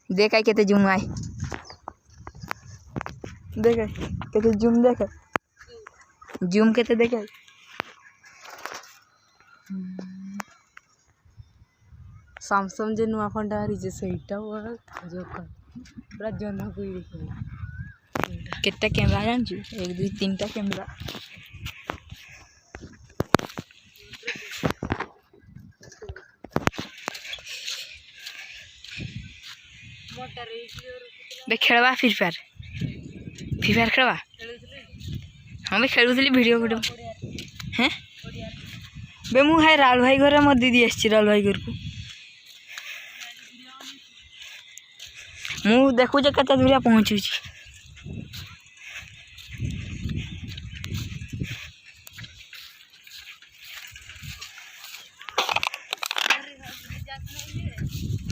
देख आई केते जूम आई देख केते जूम देख जूम केते देख सैमसंग जे नुआ फोन टा जे सेटा वो जो पूरा जन्ह कोई देख केते कैमरा जान छु 1 2 3 टा कैमरा बे खेलवा फ्री फायर खेलवा हाँ बे खेलुली वीडियो हैं बे मु है राल भाई घर मो दीदी आसी राल भाई घर को मु देखु जे कते दूरिया पहुँचू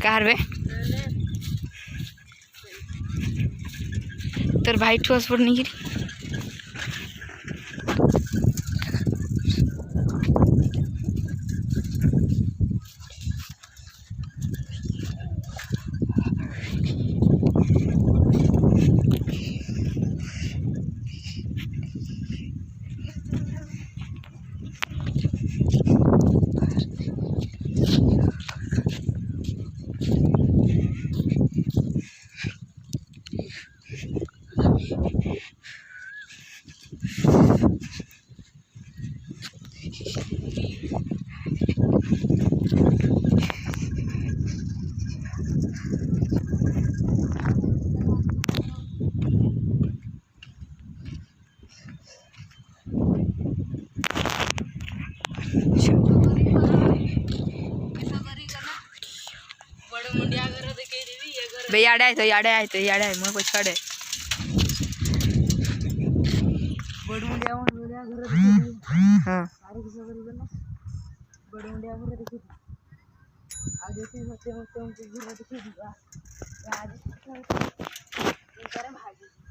कार बे तोर भाई ठू हॉस्पिटल नहीं गिरी बे याडे आए मोर को छड़े बड़ मुंडिया घर हां सारे किस करी करना बड़ मुंडिया घर देखि आ देखि होते उनके घर देखि दिया आज करे भागी